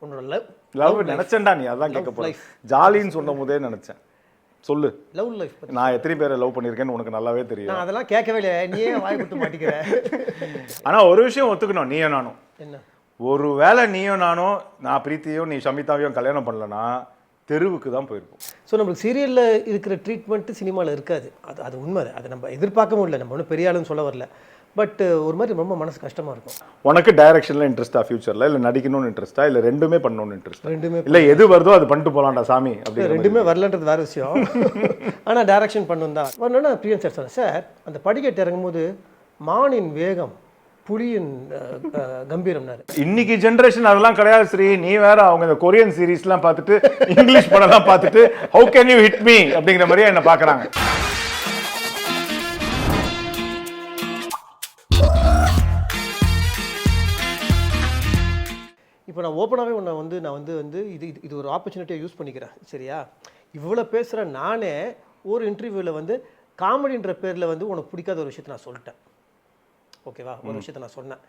உன்னோட love love நினைச்சேன்டா நீ அதான் கேட்க போற. ஜாலின்னு சொன்ன போதே நினைச்சேன். சொல்லு. லவ் லைஃப் நான் எத்தனை பேரை லவ் பண்ணியிருக்கேன்னு உனக்கு நல்லாவே தெரியும். நான் அதெல்லாம் கேட்கவே இல்லை, நீயே வாய் விட்டு மாட்டிக்கிற. ஆனா ஒரு விஷயம் ஒத்துக்கணும், நீயும் நானும். என்ன? ஒரு வேளை நீயும் நானும், நான் பிரீத்தியும் நீ சமிதாவையும் கல்யாணம் பண்ணலன்னா தெருவுக்கு தான் போயிருப்போம். ஸோ நம்மளுக்கு சீரியலில் இருக்கிற ட்ரீட்மெண்ட்டு சினிமாவில் இருக்காது. அது உண்மை. அதை நம்ம எதிர்பார்க்கவும் இல்லை. நம்ம ஒன்றும் பெரிய ஆளுன்னு சொல்ல வரல. பட் ஒரு மாதிரி ரொம்ப மனசு கஷ்டமாக இருக்கும். உனக்கு டைரக்ஷனில் இன்ட்ரெஸ்டா ஃபியூச்சரில், இல்லை நடிக்கணும்னு இன்ட்ரெஸ்டா, இல்லை ரெண்டுமே பண்ணணும்னு இன்ட்ரெஸ்ட்? ரெண்டுமே இல்லை எது வருதோ அது பண்ணிட்டு போகலாம்டா சாமி அப்படி. ரெண்டுமே வரலன்றது வேறு விஷயம். ஆனால் டைரக்ஷன் பண்ணணும் தான் வரணும்னா பிரியன் சார் சொன்னேன். சார் அந்த படிக்கட்டு இறங்கும்போது மானின் வேகம் புலியின் கம்பீரம்னாரு. இன்னைக்கு ஜென்ரேஷன் அதெல்லாம் கிடையாது ஸ்ரீ. நீ வேற அவங்க இந்த கொரியன் சீரீஸ்லாம் பார்த்துட்டு இங்கிலீஷ் படம்லாம் பார்த்துட்டு how can you hit me அப்படிங்கிற மாதிரியே என்ன பார்க்குறாங்க. இப்போ நான் ஓப்பனாகவே நான் வந்து இது ஒரு ஆப்பர்ச்சுனிட்டியாக யூஸ் பண்ணிக்கிறேன். சரியா? இவ்வளோ பேசுகிற நானே ஒரு இன்டர்வியூவில் வந்து காமெடின்ற பேரில் வந்து உனக்கு பிடிக்காத ஒரு விஷயத்தை நான் சொல்லிட்டேன். ஓகேவா? ஒரு விஷயத்தை நான் சொன்னேன்.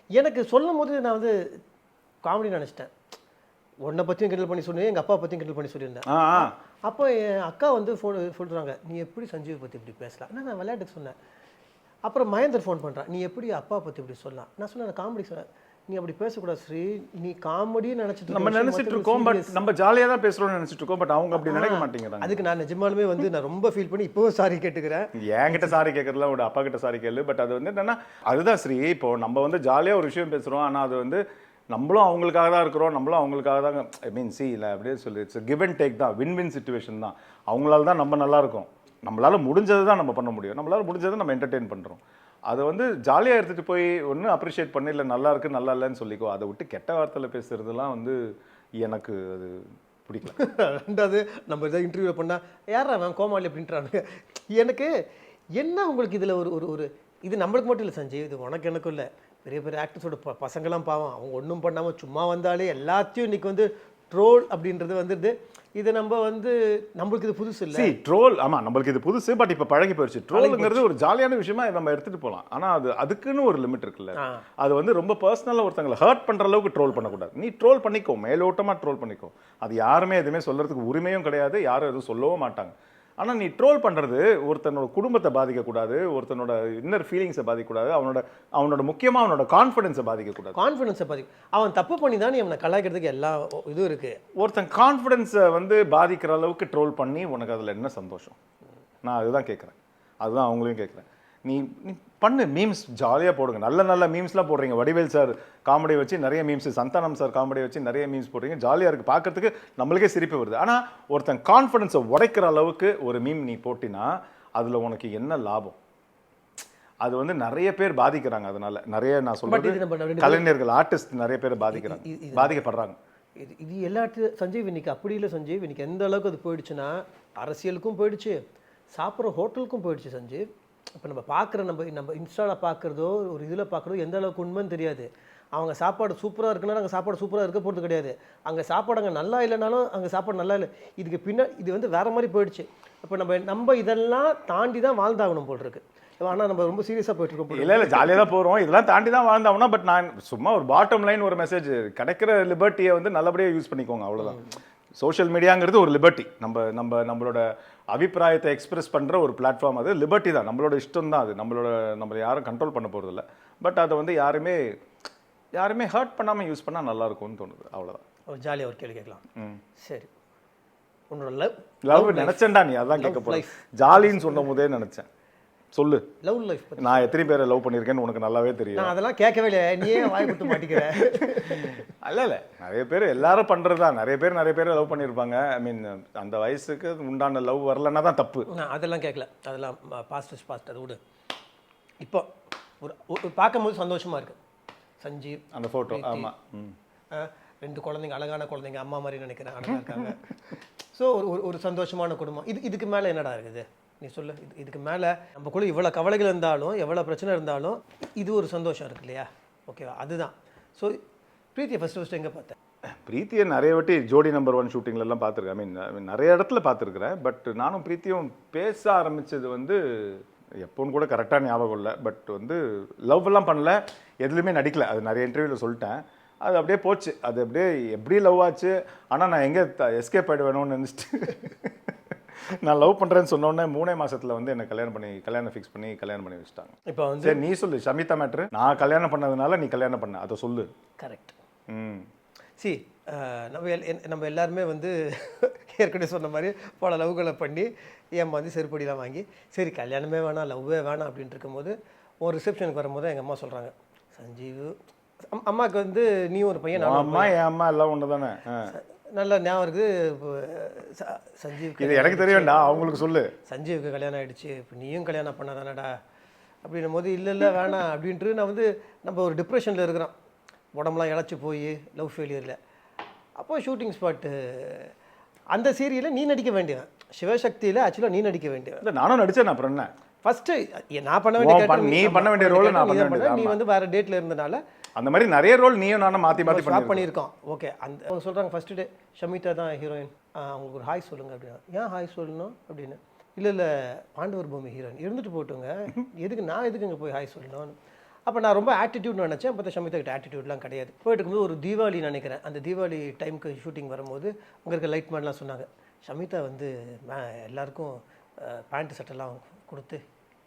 எனக்கு சொல்லும் போது நான் வந்து காமெடி நினச்சிட்டேன். உன்னை பற்றியும் கிண்டல் பண்ணி சொன்னேன், எங்கள் அப்பா பற்றியும் கிண்டல் பண்ணி சொல்லியிருந்தேன். அப்போ என் அக்கா வந்து சொல்கிறாங்க, நீ எப்படி சஞ்சீவ் பற்றி இப்படி பேசலாம்? நான் விளையாட்டுக்கு சொன்னேன். அப்புறம் மகேந்தர் ஃபோன் பண்ணுறான், நீ எப்படி அப்பா பற்றி இப்படி சொல்லலாம்? நான் சொன்னேன், நான் காமெடி சொன்னேன். நீ அப்படி பேசக்கூடாது ஸ்ரீ, நீ காமெடி நினச்சிட்டு நம்ம நினச்சிட்டு இருக்கோம். பட் நம்ம ஜாலியாக தான் பேசுகிறோம்னு நினச்சிட்டு இருக்கோம். பட் அவங்க அப்படி நினைக்க மாட்டேங்கிறாங்க. அதுக்கு நான் நிஜமாலுமே வந்து நான் ரொம்ப ஃபீல் பண்ணி இப்போவும் சாரி கேட்டுக்கிறேன். என்கிட்ட சாரி கேட்கறதுல ஒரு அப்பா கிட்ட சாரி கேளு. பட் அது வந்து என்னன்னா அதுதான் ஸ்ரீ. இப்போ நம்ம வந்து ஜாலியாக ஒரு விஷயம் பேசுகிறோம். ஆனால் அது வந்து நம்மளும் அவங்களுக்காக தான் இருக்கிறோம், நம்மளும் அவங்களுக்காக தான். ஐ மீன் சி இல்லை அப்படியே சொல்லி இட்ஸ் கிவ் அண்ட் டேக் தான், வின் வின் சிச்சுவேஷன் தான். அவங்களால தான் நம்ம நல்லா இருக்கும். நம்மளால முடிஞ்சது தான் நம்ம பண்ண முடியும். நம்மளால முடிஞ்சதை நம்ம என்டர்டெயின் பண்ணுறோம். அதை வந்து ஜாலியாக எடுத்துகிட்டு போய் ஒன்று அப்ரிஷியேட் பண்ணி, இல்லை நல்லா இருக்குது நல்லா இல்லைன்னு சொல்லிக்கோ. அதை விட்டு கெட்ட வார்த்தையில் பேசுகிறதுலாம் வந்து எனக்கு அது பிடிக்கல. ரெண்டாவது நம்ம இதை இன்டர்வியூவில் பண்ணால் யாரா அவன் கோமாளி அப்படின்றானுங்க. எனக்கு என்ன உங்களுக்கு இதில் ஒரு இது நம்மளுக்கு மட்டும் இல்லை சஞ்சய், இது உனக்கு எனக்கும் இல்லை. பெரிய பெரிய ஆக்டர்ஸோட பசங்களாம் பாவம், அவங்க ஒன்றும் பண்ணாமல் சும்மா வந்தாலே எல்லாத்தையும் இன்றைக்கி வந்து ட்ரோல் அப்படின்றது வந்துடுது. இது நம்ம வந்து நம்மளுக்கு இது புதுசு இல்லை. ட்ரோல் ஆமாம் நம்மளுக்கு இது புதுசு. பட் இப்போ பழகி போயிடுச்சு. ட்ரோலுங்கிறது ஒரு ஜாலியான விஷயமா நம்ம எடுத்துகிட்டு போகலாம். ஆனால் அதுக்குன்னு ஒரு லிமிட் இருக்குல்ல. அது வந்து ரொம்ப பர்சனலாக ஒருத்தங்களை ஹர்ட் பண்ணுற அளவுக்கு ட்ரோல் பண்ணக்கூடாது. நீ ட்ரோல் பண்ணிக்கோ, மேலோட்டமாக ட்ரோல் பண்ணிக்கோ. அது யாருமே எதுவுமே சொல்கிறதுக்கு உரிமையும் கிடையாது, யாரும் எதுவும் சொல்லவும் மாட்டாங்க. ஆனால் நீ ட்ரோல் பண்ணுறது ஒருத்தனோட குடும்பத்தை பாதிக்கக்கூடாது, ஒருத்தனோட இன்னர் ஃபீலிங்ஸை பாதிக்கக்கூடாது, அவனோட முக்கியமாக அவனோட கான்ஃபிடென்ஸை பாதிக்கக்கூடாது. கான்ஃபிடென்ஸை அவன் தப்பு பண்ணி தான் அவனை கலாய்க்கிறதுக்கு எல்லா இதுவும் இருக்குது. ஒருத்தன் கான்ஃபிடென்ஸை வந்து பாதிக்கிற அளவுக்கு ட்ரோல் பண்ணி உனக்கு அதில் என்ன சந்தோஷம்? நான் அதுதான் கேட்குறேன், அதுதான் அவங்களையும் கேட்குறேன். நீ பண்ணு, மீம்ஸ் ஜாலியாக போடுங்க. நல்ல நல்ல மீம்ஸ்லாம் போடுறீங்க. வடிவேல் சார் காமெடி வச்சு நிறைய மீம்ஸ், சந்தானம் சார் காமெடி வச்சு நிறைய மீம்ஸ் போடுறீங்க. ஜாலியாக இருக்குது, பார்க்கறதுக்கு நம்மளுக்கே சிரிப்பு வருது. ஆனால் ஒருத்தன் கான்ஃபிடென்ஸை உடைக்கிற அளவுக்கு ஒரு மீம் நீ போட்டினா அதில் உனக்கு என்ன லாபம்? அது வந்து நிறைய பேர் பாதிக்கிறாங்க. அதனால நிறைய நான் சொல்றது கலைஞர்கள், ஆர்டிஸ்ட் நிறைய பேர் பாதிக்கப்படுறாங்க. இது எல்லா சஞ்சீவ் இன்னைக்கு அப்படி இல்லை சஞ்சீவ். இன்னைக்கு எந்த அளவுக்கு அது போயிடுச்சுன்னா அரசியலுக்கும் போயிடுச்சு, சாப்பிட்ற ஹோட்டலுக்கும் போயிடுச்சு சஞ்சீவ். இப்போ நம்ம பார்க்குற நம்ம இன்ஸ்டாவில் பார்க்குறதோ ஒரு இதில் பார்க்குறதோ எந்த அளவுக்கு உண்மைன்னு தெரியாது. அவங்க சாப்பாடு சூப்பராக இருக்குன்னா அங்கே சாப்பாடு சூப்பராக இருக்க போகிறது கிடையாது. அங்கே சாப்பாடு அங்கே நல்லா இல்லைனாலும் அங்கே சாப்பாடு நல்லா இல்லை. இதுக்கு பின்னாடி இது வந்து வேறு மாதிரி போயிடுச்சு. இப்போ நம்ம இதெல்லாம் தாண்டி தான் வாழ்ந்தாகணும் போல் இருக்கு. ஆனால் நம்ம ரொம்ப சீரியஸாக போயிட்டுருக்கோம். இல்லை ஜாலியாக தான் போகிறோம், இதெல்லாம் தாண்டி தான் வாழ்ந்தாகணும். பட் நான் சும்மா ஒரு பாட்டம் லைன் ஒரு மெசேஜ், கிடைக்கிற லிபர்ட்டியை வந்து நல்லபடியாக யூஸ் பண்ணிக்கோங்க, அவ்வளோதான். சோஷியல் மீடியாங்கிறது ஒரு லிபர்ட்டி. நம்மளோட அபிப்பிராயத்தை எக்ஸ்பிரஸ் பண்ணுற ஒரு பிளாட்ஃபார்ம். அது லிபர்ட்டி தான், நம்மளோட இஷ்டம் தான். அது நம்மளை யாரும் கண்ட்ரோல் பண்ண போகிறதில்ல. பட் அதை வந்து யாருமே ஹர்ட் பண்ணாமல் யூஸ் பண்ணால் நல்லாயிருக்கும்னு தோணுது, அவ்வளோதான். ஒரு ஜாலியாக ஒரு கேள்வி கேட்கலாம். சரி, உன்னோட லவ் நினச்சேன்டா நீ அதான் கேட்க போகிறேன். ஜாலின்னு சொன்ன போதே நினச்சேன். சொல்லு. லவ் லைஃப் நான் எத்தனை பேரை லவ் பண்ணியிருக்கேன்னு உனக்கு நல்லாவே தெரியும். நான் அதெல்லாம் கேட்கவே இல்லை, நீயே வாய் விட்டு மாட்டிக்கிற. இல்லை நிறைய பேர் எல்லாரும் பண்ணுறது தான். நிறைய பேர் லவ் பண்ணியிருப்பாங்க. ஐ மீன் அந்த வயசுக்கு உண்டான லவ் வரலன்னா தான் தப்பு. அதெல்லாம் கேட்கல, அதெல்லாம் பாஸ்ட் அது விடு. இப்போ ஒரு பார்க்கும்போது சந்தோஷமாக இருக்குது சஞ்சீவ். அந்த ஃபோட்டோ ஆமாம், 2 குழந்தைங்க, அழகான குழந்தைங்க, அம்மா மாதிரி நினைக்கிறேன், அழகாக இருக்காங்க. ஸோ ஒரு சந்தோஷமான குடும்பம். இதுக்கு மேலே என்னடா இருக்குது நீ சொல்லு. இதுக்கு மேலே நமக்குள்ளே இவ்வளோ கவலைகள் இருந்தாலும், எவ்வளோ பிரச்சனை இருந்தாலும், இது ஒரு சந்தோஷம் இருக்கு இல்லையா? ஓகேவா? அதுதான். ஸோ பிரீத்தியை ஃபஸ்ட்டு எங்கே பார்த்தேன்? பிரீத்தியை நிறைய வாட்டி ஜோடி நம்பர் 1 ஷூட்டிங்லலாம் பார்த்துருக்கேன். ஐ மீன் நிறைய இடத்துல பார்த்துருக்குறேன். பட் நானும் பிரீத்தியும் பேச ஆரம்பித்தது வந்து எப்போன்னு கூட கரெக்டாக ஞாபகம் இல்லை. பட் வந்து லவ் எல்லாம் பண்ணல, எதுலையுமே நடிக்கல. அது நிறைய இன்டர்வியூவில் சொல்லிட்டேன். அது அப்படியே போச்சு. அது அப்படியே எப்படி லவ் ஆச்சு. ஆனால் நான் எங்கே எஸ்கேப் ஆகிட வேணும்னு நினச்சிட்டு நான் லவ் பண்ணுறேன்னு சொன்னோடனே 3 மாசத்துல வந்து என்னை கல்யாணம் ஃபிக்ஸ் பண்ணி கல்யாணம் பண்ணி வச்சுட்டாங்க. இப்போ வந்து சரி நீ சொல்லு ஷமிதா மேட்ரு. நான் கல்யாணம் பண்ணதுனால நீ கல்யாணம் பண்ண, அதை சொல்லு. கரெக்ட். ம் சி நம்ம எல்லாருமே வந்து ஏற்கனவே சொன்ன மாதிரி பல லவ்களை பண்ணி வந்து செருப்படிலாம் வாங்கி சரி கல்யாணமே வேணாம் லவ்வே வேணாம் அப்படின்ட்டு இருக்கும்போது ஒரு ரிசப்ஷனுக்கு வரும்போது எங்கள் அம்மா சொல்கிறாங்க, சஞ்சீவ் அம்மாவுக்கு வந்து நீ ஒரு பையன் உன் அம்மா என் அம்மா எல்லாம் ஒன்று தானே. நல்லா ஞாபகம் இருக்குது. சஞ்சீவுக்கு இது எனக்கு தெரியும்டா, அவங்களுக்கு சொல்லு. சஞ்சீவுக்கு கல்யாணம் ஆகிடுச்சு, இப்போ நீயும் கல்யாணம் பண்ணாதானடா அப்படின்னும் போது இல்லை வேணாம் அப்படின்ட்டு நான் வந்து நம்ம ஒரு டிப்ரெஷனில் இருக்கிறோம், உடம்புலாம் இழைச்சி போய் லவ் ஃபெயிலியரில். அப்போது ஷூட்டிங் ஸ்பாட்டு அந்த சீரியலில் நீ நடிக்க வேண்டியவன், சிவசக்தியில் ஆக்சுவலாக நீ நடிக்க வேண்டியவன். இல்லை நானும் நடித்தேன். அப்புறம் என்ன ஃபஸ்ட்டு நான் பண்ண வேண்டிய நீ பண்ண வேண்டிய ரோல் நான் பண்ண வேண்டியது. நீ வந்து வேறு டேட்டில் இருந்தனால அந்த மாதிரி நிறைய ரோல் நீயும் நானும் மாற்றி பண்ணியிருக்கோம். ஓகே, அந்த அவங்க சொல்கிறாங்க ஃபஸ்ட்டு டே ஷமிதா தான் ஹீரோயின், அவங்களுக்கு ஒரு ஹாய் சொல்லுங்கள் அப்படின்னா. ஏன் ஹாய் சொல்லணும் அப்படின்னு. இல்லை பாண்டவர் பூமி ஹீரோயின் இருந்துட்டு போட்டுங்க, நான் எதுக்கு இங்கே போய் ஹாய் சொல்லணும். அப்போ நான் ரொம்ப ஆட்டிடியூட் நினச்சேன். பார்த்தா ஷமிதா கிட்ட ஆட்டிடியூட்லாம் கிடையாது. போயிட்டு இருக்கும்போது ஒரு தீபாவளி நினைக்கிறேன், அந்த தீபாவளி டைமுக்கு ஷூட்டிங் வரும்போது அங்கே இருக்க லைட் மேன்லாம் சொன்னாங்க, ஷமிதா வந்து எல்லாருக்கும் பேண்ட் சட்டெல்லாம் கொடுத்து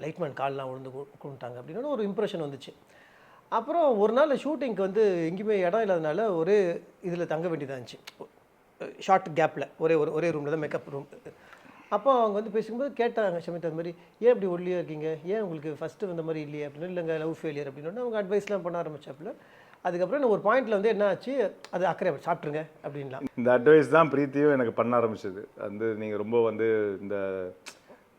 லைட்மேன் கால்லாம் விழுந்து கொடுத்தாங்க அப்படின்னு ஒரு இம்ப்ரெஷன் வந்துச்சு. அப்புறம் ஒரு நாள் ஷூட்டிங்க்கு வந்து எங்கேயுமே இடம் இல்லாதனால ஒரே இதில் தங்க வேண்டியதாக இருந்துச்சு, ஷார்ட் கேப்பில் ஒரே ரூமில் தான் மேக்கப் ரூம். அப்போ அவங்க வந்து பேசும்போது கேட்டாங்க ஷமிதா அது மாதிரி, ஏன் இப்படி ஒல்லியாக இருக்கீங்க, ஏன் உங்களுக்கு ஃபஸ்ட்டு வந்த மாதிரி இல்லையே அப்படின்னு. இல்லைங்க லவ் ஃபெயிலியர் அப்படின்னு அவங்க அட்வைஸ்லாம் பண்ண ஆரம்பிச்சாப்புல. அதுக்கப்புறம் ஒரு பாயிண்ட்டில் வந்து என்ன ஆச்சு, அது அக்கறை சாப்பிட்ருங்க அப்படின்லாம். இந்த அட்வைஸ் தான் பிரீத்தியும் எனக்கு பண்ண ஆரம்பிச்சது. வந்து நீங்கள் ரொம்ப வந்து இந்த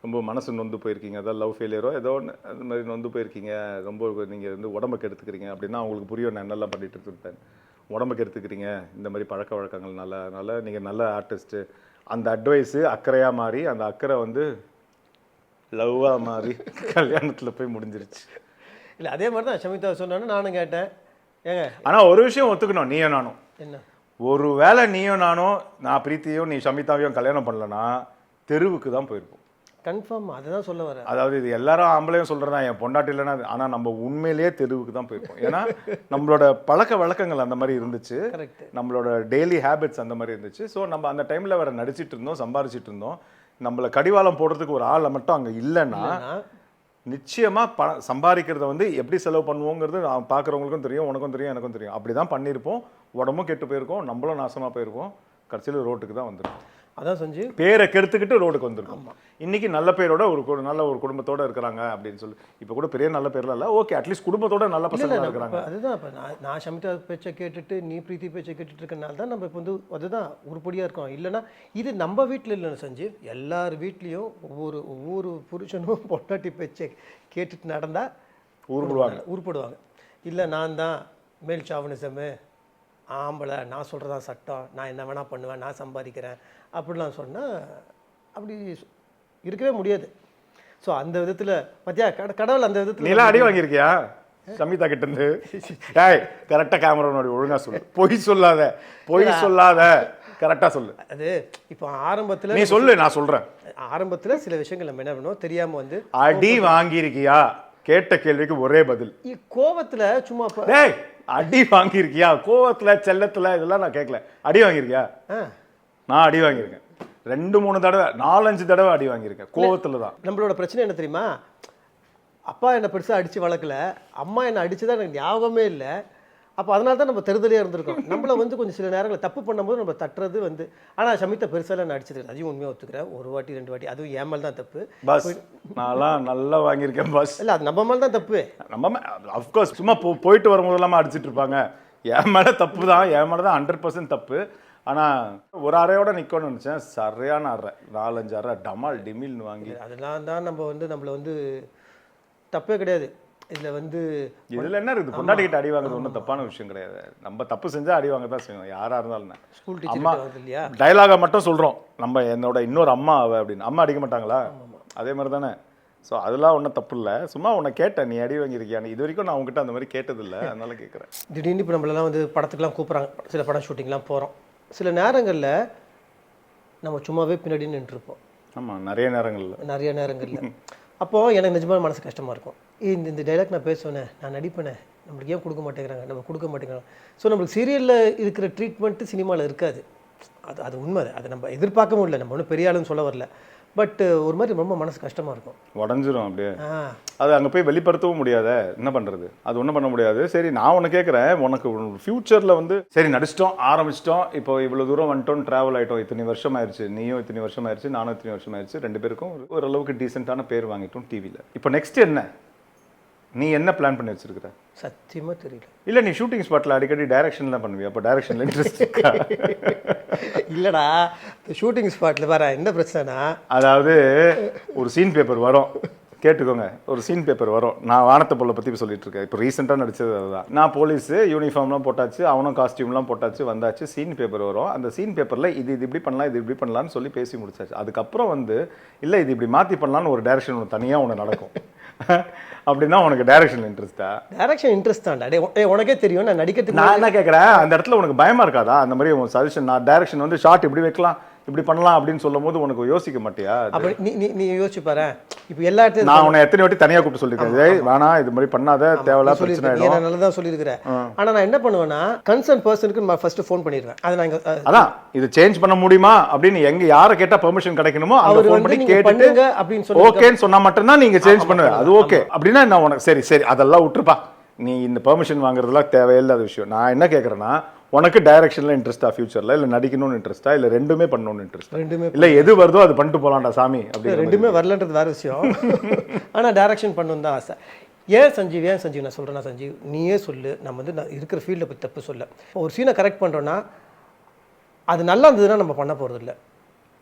ரொம்ப மனசு நொந்து போயிருக்கீங்க, அதாவது லவ் ஃபெயிலியரோ ஏதோ ஒன்று அந்த மாதிரி நொந்து போயிருக்கீங்க, ரொம்ப நீங்கள் வந்து உடம்புக்கு எடுத்துக்கிறீங்க அப்படின்னா அவங்களுக்கு புரியும் நான் என்னெல்லாம் பண்ணிட்டு இருப்பேன். உடம்புக்கு எடுத்துக்கிறீங்க இந்த மாதிரி பழக்க வழக்கங்கள்னால, அதனால் நீங்கள் நல்ல ஆர்டிஸ்ட்டு. அந்த அட்வைஸு அக்கறையாக மாறி அந்த அக்கறை வந்து லவ்வாக மாறி கல்யாணத்தில் போய் முடிஞ்சிருச்சு. இல்லை அதே மாதிரி தான் ஷமிதா சொன்னான்னு நானும் கேட்டேன். ஏங்க ஆனால் ஒரு விஷயம் ஒத்துக்கணும், நீயும் நானும். என்ன ஒரு வேளை நீயும் நானும் நான் பிரீத்தியும் நீ ஷமிதாவையும் கல்யாணம் பண்ணலன்னா தெருவுக்கு தான் போயிருப்போம். கன்ஃபார்ம் அதுதான் சொல்ல வரேன். அதாவது இது எல்லாரும் ஆம்பளையும் சொல்கிறதா, என் பொண்டாட்டி இல்லைன்னா, ஆனால் நம்ம உண்மையிலேயே தெருவுக்கு தான் போயிருப்போம். ஏன்னா நம்மளோட பழக்க வழக்கங்கள் அந்த மாதிரி இருந்துச்சு, நம்மளோட டெய்லி ஹேபிட்ஸ் அந்த மாதிரி இருந்துச்சு. ஸோ நம்ம அந்த டைமில் வேறு நடிச்சிட்டு இருந்தோம், சம்பாரிச்சிட்டு இருந்தோம். நம்மளை கடிவாளம் போடுறதுக்கு ஒரு ஆளை மட்டும் அங்கே இல்லைன்னா நிச்சயமாக சம்பாதிக்கிறத வந்து எப்படி செலவு பண்ணுவோங்கிறது நான் பார்க்குறவங்களுக்கும் தெரியும், உனக்கும் தெரியும், எனக்கும் தெரியும். அப்படி தான் பண்ணியிருப்போம். உடம்பும் கெட்டு போயிருக்கோம், நம்மளும் நாசமாக போயிருக்கோம். கடைசியில் ரோட்டுக்கு தான் வந்துடும். அதான் செஞ்சு பேரை கெடுத்துக்கிட்டு ரோடுக்கு வந்திருக்கோம். இன்னைக்கு நல்ல பேரோட நல்ல ஒரு குடும்பத்தோட இருக்கிறாங்க அப்படின்னு சொல்லி. இப்போ கூட பெரிய நல்ல பேர்லாம் இல்லை, ஓகே அட்லீஸ்ட் குடும்பத்தோட நல்ல பசங்க இருக்கிறாங்க. அதுதான் இப்போ நான் ஷமிதா பேச்சை கேட்டுட்டு நீ பிரீத்தி பேச்சை கேட்டுட்டு இருக்கனால தான் நம்ம இப்போ வந்து அதுதான் உருப்படியாக இருக்கோம். இல்லைன்னா இது நம்ம வீட்டில் இல்லைன்னு செஞ்சு எல்லார் வீட்லேயும் ஒவ்வொரு புருஷனும் பொட்டாட்டி பேச்சை கேட்டுட்டு நடந்தால் உருப்படுவாங்க. இல்லை நான் தான் மேல் சாவனிசமு, ஆம்பளை, நான் சொல்கிறதான் சட்டம், நான் என்ன வேணால் பண்ணுவேன், நான் சம்பாதிக்கிறேன் அப்படிலாம் சொன்னால் அப்படி இருக்கவே முடியாது. ஸோ அந்த விதத்தில் பத்தியா கடவுள் அந்த விதத்தில் நீலாம் அடி வாங்கியிருக்கியா ஷமிதா கிட்ட இருந்து? ஏய் கரெக்டாக கேமரா முன்னாடி ஒழுங்காக சொல்லு, பொய் சொல்லாத கரெக்டாக சொல்லு. அது இப்போ ஆரம்பத்தில் நீ சொல்லு, நான் சொல்கிறேன். ஆரம்பத்தில் சில விஷயங்கள் நம்ம என்ன பண்ணோம் தெரியாமல் வந்து அடி வாங்கியிருக்கியா கேட்ட கேள்விக்கு ஒரே பதில். கோவத்தில் சும்மா டேய் அடி வாங்கியிருக்கியா, கோவத்தில் செல்லத்தில் இதெல்லாம் நான் கேட்கல. அடி வாங்கியிருக்கியா? நான் அடி வாங்கியிருக்கேன் 2-3 தடவை, 4-5 தடவை அடி வாங்கியிருக்கேன் கோவத்தில் தான். நம்மளோட பிரச்சனை என்ன தெரியுமா, அப்பா என்னை பெருசாக அடித்து வளர்க்கல, அம்மா என்னை அடிச்சுதான் எனக்கு ஞாபகமே இல்லை. அப்போ அதனால தான் நம்ம தெருதலையாக இருந்திருக்கோம். நம்மளை வந்து கொஞ்சம் சில நேரங்களில் தப்பு பண்ணும்போது நம்ம தட்டுறது வந்து. ஆனால் ஷமிதா பெருசாக நான் அடிச்சது அதையும் உண்மையாக ஒத்துக்கிறேன். 1 வாட்டி 2 வாட்டி அதுவும் என் மேலே தான் தப்பு. பஸ் நான்லாம் நல்லா வாங்கியிருக்கேன் பஸ். இல்லை அது நம்ம மேலே தான் தப்பு. நம்ம அஃப்கோர்ஸ் சும்மா போயிட்டு வரும்போதெல்லாம் அடிச்சிட்டு இருப்பாங்க. என் மேலே தப்பு தான், என் மேலே தான் 100% தப்பு. ஆனால் ஒரு அறையோட நிற்கணும்னு நினச்சேன், சரியான அறை 4-5 அறை டமால் டிமில்னு வாங்கி. அதெல்லாம் தான் நம்மளை வந்து தப்பே கிடையாது. இதில் வந்து இதில் என்ன இருக்குது, பொண்டாட்டிக்கிட்ட அடி வாங்குறது ஒன்றும் தப்பான விஷயம் கிடையாது. நம்ம தப்பு செஞ்சால் அடி வாங்க தான் செய்யணும், யாராக இருந்தாலும். ஸ்கூல் டீச்சர் இல்லையா, டைலாகை மட்டும் சொல்கிறோம். நம்ம என்னோட இன்னொரு அம்மா அவ அப்படின்னு, அம்மா அடிக்க மாட்டாங்களா? அதே மாதிரி தானே. ஸோ அதெல்லாம் ஒன்றும் தப்பு இல்லை. சும்மா உன்னை கேட்டேன், நீ அடி வாங்கியிருக்கியான்னு. இது வரைக்கும் நான் உங்ககிட்ட அந்த மாதிரி கேட்டதில்லை, அதனால கேட்குறேன். திடீர்னு இப்போ நம்மளெல்லாம் வந்து படத்துக்குலாம் கூப்பிட்றாங்க, சில படம் ஷூட்டிங்லாம் போகிறோம். சில நேரங்களில் நம்ம சும்மாவே பின்னாடி நின்றுருப்போம். ஆமாம், நிறைய நேரங்களில் அப்போது எனக்கு நிஜமான மனசு கஷ்டமாக இருக்கும். இந்த இந்த டைலாக் நான் பேசுவேனே, நான் நடிப்பேனே, நம்மளுக்கு ஏன் கொடுக்க மாட்டேங்கிறாங்க, நம்ம கொடுக்க மாட்டேங்கிறாங்க. ஸோ நம்மளுக்கு சீரியலில் இருக்கிற ட்ரீட்மெண்ட்டு சினிமாவில் இருக்காது. அது அது உண்மை. அதை நம்ம எதிர்பார்க்கவும் இல்லை. நம்ம ஒன்றும் பெரிய ஆளுன்னு சொல்ல வரல. பட் ஒரு மாதிரி ரொம்ப மனசு கஷ்டமாக இருக்கும். உடஞ்சிரும் அப்படியே. அது அங்கே போய் வெளிப்படுத்தவும் முடியாத, என்ன பண்ணுறது, அது ஒன்றும் பண்ண முடியாது. சரி, நான் உன்னை கேட்குறேன், உனக்கு ஃப்யூச்சரில் வந்து சரி நடிச்சிட்டோம், ஆரம்பிச்சிட்டோம், இப்போ இவ்வளோ தூரம் வந்துட்டோம், ட்ராவல் ஆகிட்டோம், இத்தனை வருஷம் ஆயிடுச்சு, நீயும் இத்தனை வருஷம் ஆயிடுச்சு, நானும் இத்தனை வருஷம் ஆயிடுச்சு, 2 பேருக்கும் ஓரளவுக்கு டீசெண்டான பேர் வாங்கிட்டோம் டிவியில். இப்போ நெக்ஸ்ட் என்ன, நீ என்ன பிளான் பண்ணி வச்சிருக்கிற? சத்தியமாக தெரியல. இல்லை, நீ ஷூட்டிங் ஸ்பாட்டில் அடிக்கடி டைரக்ஷன்லாம் பண்ணுவியா? அப்போ டைரக்ஷனில் இன்ட்ரெஸ்ட் இருக்கா? இல்லைடா, ஷூட்டிங் ஸ்பாட்டில் வர என்ன பிரச்சனைனா, அதாவது ஒரு சீன் பேப்பர் வரும், கேட்டுக்கோங்க, ஒரு சீன் பேப்பர் வரும். நான் வானத்தை பொருளை பற்றி சொல்லிட்டு இருக்கேன். இப்போ ரீசெண்டாக நடிச்சது அதுதான். நான் போலீஸு, யூனிஃபார்ம்லாம் போட்டாச்சு, அவனும் காஸ்டியூம்லாம் போட்டாச்சு, வந்தாச்சு. சீன் பேப்பர் வரும். அந்த சீன் பேப்பரில் இது இப்படி பண்ணலாம், இது இப்படி பண்ணலான்னு சொல்லி பேசி முடிச்சாச்சு. அதுக்கப்புறம் வந்து இல்லை இது இப்படி மாற்றி பண்ணலான்னு ஒரு டைரக்ஷன் ஒன்று தனியாக ஒன்று நடக்கும். அப்படின்னா உனக்கு டைரக்ஷன் இன்ட்ரெஸ்டா? டைரக்ஷன் இன்ட்ரெஸ்ட் தான்டா. உனக்கே தெரியும் நான் நடிக்கிறதுக்கு. நான் என்ன கேட்குறேன், அந்த இடத்துல உனக்கு பயமா இருக்காதா? அந்த மாதிரி உன் சஜஷன், நான் டைரக்ஷன் வந்து ஷார்ட் இப்படி வைக்கலாம், இப்படி பண்ணலாம் அப்படின்னு சொல்லும் போது உனக்கு யோசிக்க மாட்டியா? அப்படி நீ நீ யோசிச்சு பாரு. இப்போ எல்லா இடத்துலையும் நான் உன்னை எத்தனை வாட்டி தனியாக கூப்பிட்டு சொல்லியிருக்கேன், வேணாம் இது மாதிரி பண்ணாத, தேவையில்ல பிரச்சனை ஆயிடும். நல்லா தான் சொல்லியிருக்கிறேன். ஆனால் நான் என்ன பண்ணுவேன்னா, கன்சர்ன் பர்சனுக்கு நான் ஃபர்ஸ்ட் ஃபோன் பண்ணிடுவேன். அதை நான் அதான் இது சேஞ்ச் பண்ண முடியுமா அப்படின்னு எங்க யாரை கேட்டா பெர்மிஷன் கிடைக்கணுமோ அவங்க ஃபோன் பண்ணி கேட்டுட்டு அப்படின்னு சொல்லி ஓகேன்னு சொன்னா மட்டும்தான் நீங்க சேஞ்ச் பண்ணுவேன். அது ஓகே அப்படின்னா நான் உனக்கு சரி சரி அதெல்லாம் விட்டுருப்பா, நீ இந்த பெர்மிஷன் வாங்குறதுலாம் தேவையில்லாத விஷயம். நான் என்ன கேட்கறேன்னா, உனக்கு டைரக்ஷன்ல இன்ட்ரெஸ்டா ஃபியூச்சர்ல, இல்ல நடிக்கணும்னு இன்ட்ரெஸ்டா, இல்ல ரெண்டுமே பண்ணணும்னு இன்ட்ரெஸ்ட்? ரெண்டுமே. இல்ல எது வருதோ அது பண்ணிட்டு போலாம்டா சாமி அப்படி? ரெண்டுமே வரலன்றது வேற விஷயம். ஆனா டைரக்ஷன் பண்ணணும் தான் ஆசை. ஏன் சஞ்சீவ் நான் சொல்றேன்னா, சஞ்சீவ் நீயே சொல்லு, நம்ம வந்து நான் இருக்கிற ஃபீல்டில் பற்றி தப்பு சொல்ல. ஒரு சீனை கரெக்ட் பண்ணுறோன்னா அது நல்லா இருந்ததுன்னா நம்ம பண்ண போகிறது இல்லை.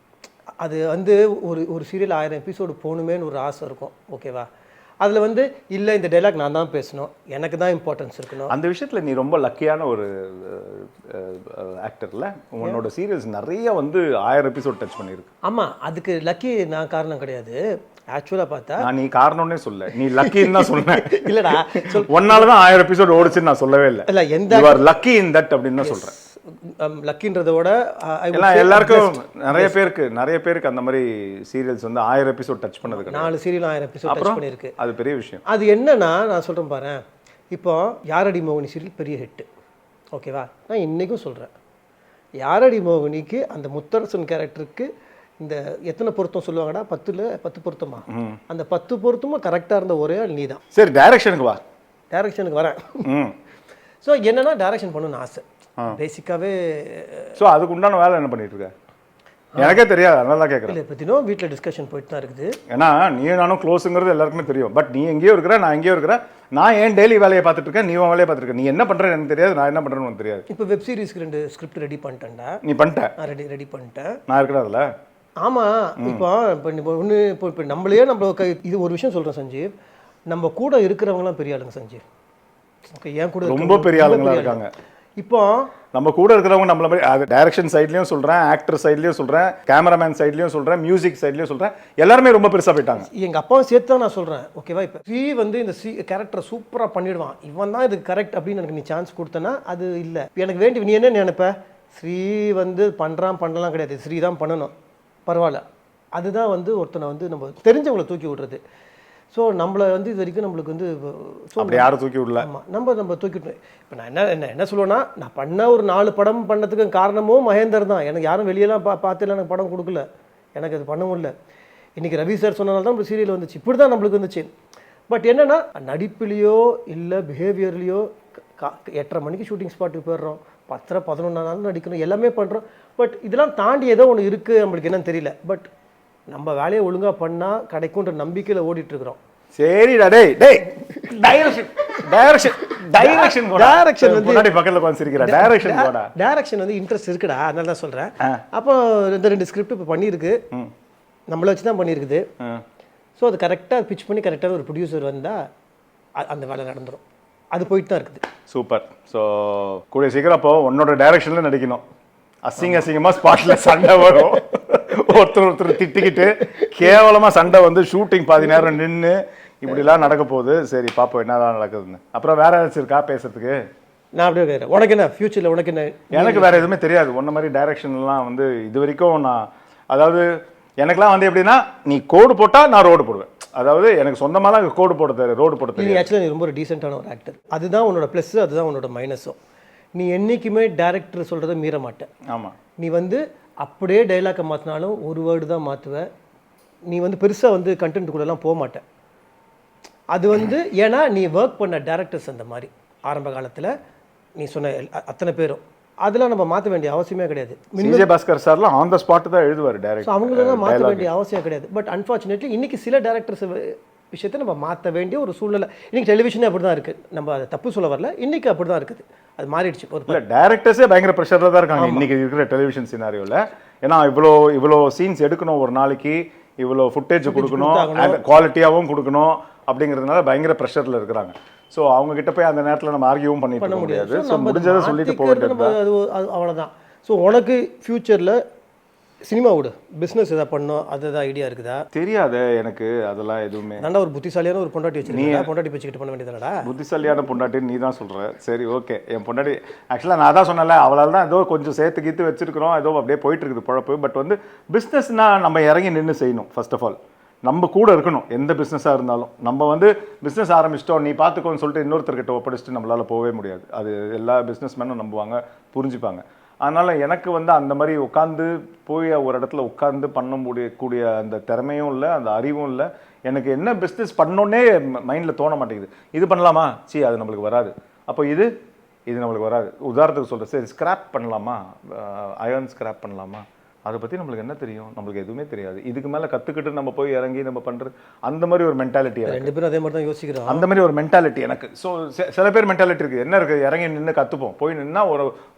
அது வந்து ஒரு சீரியல் 1000 எபிசோடு போகணுமேன்னு ஒரு ஆசை இருக்கும், ஓகேவா? அதில் வந்து இல்லை இந்த டைலாக் நான் தான் பேசணும், எனக்கு தான் இம்பார்ட்டன்ஸ் இருக்கணும். அந்த விஷயத்தில் நீ ரொம்ப லக்கியான ஒரு ஆக்டர்ல. உன்னோட சீரியல்ஸ் நிறைய வந்து 1000 எபிசோட் டச் பண்ணியிருக்கு. ஆமாம், அதுக்கு லக்கி நான் காரணம் கிடையாது. ஆக்சுவலாக பார்த்தா நீ காரணம்னே சொல்ல, நீ லக்கின்னு தான் சொன்னேன். இல்லைடா, ஒன்னால தான் 1000 எபிசோட் ஓடிச்சுன்னு நான் சொல்லவே இல்லை. இல்லை, எந்த லக்கி இன் தட் அப்படின்னு தான் சொல்கிறேன். லக்கின்றத விட எல்லாருக்கும் நிறைய பேருக்கு அந்த மாதிரி சீரியல்ஸ் வந்து 1000 எபிசோட் டச் பண்ணது கிடையாது. 4 சீரியல் 1000 எபிசோட் டச் பண்ணிருக்கு. அது பெரிய விஷயம். அது என்னன்னா, நான் சொல்றேன் பாரு, இப்போ யாரடி மோகினி சீரியல் பெரிய ஹிட், ஓகேவா? நான் இன்னைக்கும் சொல்றேன், யாரடி மோகினிக்கு அந்த முத்தரசன் கேரக்டருக்கு இந்த எத்தனை பொருத்தம் சொல்லுவாங்கடா, 10 பொருத்தமா? அந்த 10 பொருத்தமும் கரெக்டா இருந்த ஒரே ஆள் நீ தான். சரி, டைரக்ஷனுக்கு வா. டைரக்ஷனுக்கு வரேன். ஸோ என்னன்னா, டைரக்ஷன் பண்ணணும்னு ஆசை பேசிக்காவே. ஸோ அதுக்கு உண்டான வேலை என்ன பண்ணிட்டு இருக்க? எனக்கே தெரியாது, அதனால தான் கேட்குறேன். இல்லை, பற்றினும் வீட்டில் டிஸ்கஷன் போயிட்டு தான் இருக்குது. ஏன்னா நீ நானும் க்ளோஸுங்கிறது எல்லாருக்குமே தெரியும். பட் நீ எங்கேயோ இருக்கிற, நான் எங்கேயோ இருக்கிறேன். நான் ஏன் டெய்லி வேலையை பார்த்துட்டு இருக்கேன், நீ வேலையை பார்த்துருக்க. நீ என்ன பண்ணுறேன்னு எனக்கு தெரியாது, நான் என்ன பண்ணுறேன்னு உனக்கு தெரியாது. இப்போ வெப் சீரிஸ்க்கு 2 ஸ்கிரிப்ட் ரெடி பண்ணிட்டேன்டா. நீ பண்ணிட்ட? ரெடி பண்ணிட்டேன். நான் இருக்கிறேன் அதில். ஆமாம். இப்போ நம்மளே இது ஒரு விஷயம் சொல்கிறேன் சஞ்சீவ், நம்ம கூட இருக்கிறவங்களாம் பெரிய ஆளுங்க சஞ்சீவ். ஓகே, என் கூட ரொம்ப பெரிய ஆளுங்களா இருக்காங்க. இப்போ நம்ம கூட இருக்கிறவங்க நம்மள மாதிரி, அது டைரக்ஷன் சைட்லயும் சொல்றேன், ஆக்டர் சைட்லயும் சொல்றேன், கேமராமேன் சைட்லயும் சொல்றேன், மியூசிக் சைட்லயும் சொல்றேன், எல்லாருமே ரொம்ப பெருசா போயிட்டாங்க. எங்க அப்பாவும் சேர்த்து தான் நான் சொல்றேன், ஓகேவா? இப்போ ஸ்ரீ வந்து இந்த கேரக்டரை சூப்பரா பண்ணிடுவான், இவன் தான் இது கரெக்ட் அப்படின்னு எனக்கு நீ சான்ஸ் கொடுத்தனா அது இல்லை. எனக்கு வேண்டி நீ என்ன நினைப்ப, ஸ்ரீ வந்து பண்ணலாம் கிடையாது, ஸ்ரீ தான் பண்ணணும், பரவாயில்ல. அதுதான் வந்து ஒருத்தனை வந்து நம்ம தெரிஞ்சவங்களை தூக்கி விடுறது. ஸோ நம்மளை வந்து இது வரைக்கும் நம்மளுக்கு வந்து அப்படி யாரும் தூக்கி விடல. ஆமாம், நம்ம தூக்கி விட்டோம். இப்போ நான் என்ன சொல்லுவேன்னா, நான் பண்ண ஒரு 4 படம் பண்ணதுக்கு காரணமும் மகேந்தர் தான். எனக்கு யாரும் வெளியெல்லாம் பார்த்துல எனக்கு படம் கொடுக்கல, எனக்கு அது பண்ணவும் இல்லை. இன்றைக்கி ரவி சார் சொன்னனால தான் நம்ம சீரியல் வந்துச்சு, இப்படி தான் நம்மளுக்கு வந்துச்சு. பட் என்னென்னா, நடிப்புலையோ இல்லை பிஹேவியர்லையோ 8:30 மணிக்கு ஷூட்டிங் ஸ்பாட்டுக்கு போயிடுறோம், 10 11 நாள் நடிக்கணும், எல்லாமே பண்ணுறோம். பட் இதெல்லாம் தாண்டி ஏதோ ஒன்று இருக்குது, நம்மளுக்கு என்னன்னு தெரியல. பட் நம்ம வேலையை ஒழுங்காக பண்ணால் கிடைக்குன்ற நம்பிக்கையில் ஓடிட்டுருக்குறோம். சரிடா, டைரக்ஷன் வந்து இன்ட்ரெஸ்ட் இருக்குடா, அதனால தான் சொல்கிறேன். அப்போ 2 ஸ்கிரிப்ட் இப்போ பண்ணியிருக்கு, நம்மளை வச்சு தான் பண்ணியிருக்குது. ஸோ அது கரெக்டாக பிச் பண்ணி கரெக்டாக ஒரு ப்ரொடியூசர் வந்தால் அந்த வேலை நடந்துடும். அது போயிட்டு தான் இருக்குது. சூப்பர். ஸோ கூடிய சீக்கிரம் அப்போ உன்னோட டைரக்ஷனில் நடிக்கணும். அசிங்கமாக ஸ்பாட்டில் சண்டை வரும், ஒருத்தர் திட்டிக்கிட்டு கேவலமாக சண்டை வந்து ஷூட்டிங் பாதி நேரம் நின்று இப்படிலாம் நடக்க போகுது. சரி பார்ப்போம் என்னதான் நடக்குதுன்னு. அப்புறம் வேற ஏதாச்சும் இருக்கா பேசுறதுக்கு? நான் அப்படியே கேட்குறேன், உனக்கு என்ன ஃபியூச்சரில் உனக்கு என்ன? எனக்கு வேற எதுவுமே தெரியாது. ஒன்ன மாதிரி டைரக்ஷன்லாம் வந்து இது வரைக்கும் நான், அதாவது எனக்குலாம் வந்து எப்படின்னா நீ கோடு போட்டால் நான் ரோடு போடுவேன். அதாவது எனக்கு சொந்தமாக தான் கோடு போட தெரியும், ரோடு போட நீ தெரியும். ஆக்சுவலாக நீ ரொம்ப ஒரு டீசெண்டான ஒரு ஆக்டர். அதுதான் உன்னோட ப்ளஸ், அதுதான் உன்னோட மைனஸும். நீ என்றைக்குமே டேரக்டர் சொல்கிறத மீற மாட்டேன். ஆமாம். நீ வந்து அப்படியே டைலாக்கை மாற்றினாலும் ஒரு வேர்டு தான் மாற்றுவேன். நீ வந்து பெருசாக வந்து கண்டென்ட் கூடலாம் போக மாட்டேன். அது வந்து ஏன்னா நீ ஒர்க் பண்ண டேரக்டர்ஸ் அந்த மாதிரி ஆரம்ப காலத்தில் நீ சொன்ன அத்தனை பேரும் அதெல்லாம் நம்ம மாற்ற வேண்டிய அவசியமே கிடையாது. விஜய் பாஸ்கர் சார்லாம் ஆன் த ஸ்பாட் தான் எழுதுவார் ஸோ டைரக்ட். அவங்களெல்லாம் மாற்ற வேண்டிய அவசியம் கிடையாது. பட் அன்ஃபார்ச்சுனேட்லி இன்றைக்கி சில டேரக்டர்ஸ் விஷயத்தை நம்ம மாற்ற வேண்டிய ஒரு சூழ்நிலை. இன்றைக்கி டெலிவிஷனே அப்படி தான் இருக்குது. நம்ம அதை தப்பு சொல்ல வரல, இன்றைக்கி அப்படி தான் இருக்குது. அது மாறிடுச்சு. ஒரு இல்லை டேரக்டர்ஸே பயங்கர ப்ரெஷரில் தான் இருக்காங்க இன்றைக்கி இருக்கிற டெலிவிஷன் சினாரியோவில். ஏன்னா இவ்வளோ சீன்ஸ் எடுக்கணும், ஒரு நாளைக்கு இவ்வளோ ஃபுட்டேஜ் கொடுக்கணும், குவாலிட்டியாகவும் கொடுக்கணும் அப்படிங்கிறதுனால பயங்கர ப்ரெஷரில் இருக்கிறாங்க. ஸோ அவங்க கிட்ட போய் அந்த நேரத்தில் நம்ம ஆர்கியூவும் பண்ணிட்டு முடியாது. ஸோ முடிஞ்சதை சொல்லிட்டு போகிறது அது அவ்வளோதான். ஸோ உனக்கு ஃப்யூச்சரில் சினிமா விடு, பிஸ்னஸ் எதாவது பண்ணோம் அது எதாவது ஐடியா இருக்குதா? தெரியாது எனக்கு அதெல்லாம் எதுவுமே. நல்லா ஒரு புத்திசாலியான ஒரு பொண்டாட்டி வச்சுருக்கீங்க, பொண்டாட்டி வச்சுக்கிட்டு பண்ண வேண்டியதானடா. புத்திசாலியான பொண்டாட்டின்னு நீ தான் சொல்கிற. சரி ஓகே, என் பொண்டாட்டி ஆக்சுவலாக நான் தான் சொன்னல, அவளால் தான் ஏதோ கொஞ்சம் சேர்த்து கீத்து வச்சிருக்கிறோம், ஏதோ அப்படியே போயிட்டு இருக்குது பொழப்பு. பட் வந்து பிஸ்னஸ்னால் நம்ம இறங்கி நின்று செய்யணும். ஃபர்ஸ்ட் ஆஃப் ஆல் நம்ம கூட இருக்கணும். எந்த பிஸ்னஸாக இருந்தாலும் நம்ம வந்து பிஸ்னஸ் ஆரம்பிச்சிட்டோம் நீ பார்த்துக்கோன்னு சொல்லிட்டு இன்னொருத்தர்கிட்ட ஒப்படைச்சிட்டு நம்மளால் போகவே முடியாது. அது எல்லா பிஸ்னஸ் மேனும் நம்புவாங்க, புரிஞ்சுப்பாங்க. அதனால் எனக்கு வந்து அந்த மாதிரி உட்காந்து போய் ஒரு இடத்துல உட்காந்து பண்ண முடியக்கூடிய அந்த திறமையும் இல்லை, அந்த அறிவும் இல்லை. எனக்கு என்ன பிஸ்னஸ் பண்ணோன்னே மைண்டில் தோண மாட்டேங்குது. இது பண்ணலாமா, அது நம்மளுக்கு வராது. அப்போ இது நம்மளுக்கு வராது. உதாரணத்துக்கு சொல்கிறேன், சரி ஸ்கிராப் பண்ணலாமா, அயர்ன் ஸ்கிராப் பண்ணலாமா, அதை பற்றி நம்மளுக்கு என்ன தெரியும், நம்மளுக்கு எதுவுமே தெரியாது. இதுக்கு மேலே கற்றுக்கிட்டு நம்ம போய் இறங்கி நம்ம பண்ணுறது அந்த மாதிரி ஒரு மென்டாலிட்டி. ரெண்டு பேரும் அதே மாதிரி தான் யோசிக்கிறோம். அந்த மாதிரி ஒரு மென்டாலிட்டி எனக்கு. ஸோ சில பேர் மென்டாலிட்டி இருக்குது, என்ன இருக்குது, இறங்கி நின்று கற்றுப்போம், போய் நின்னா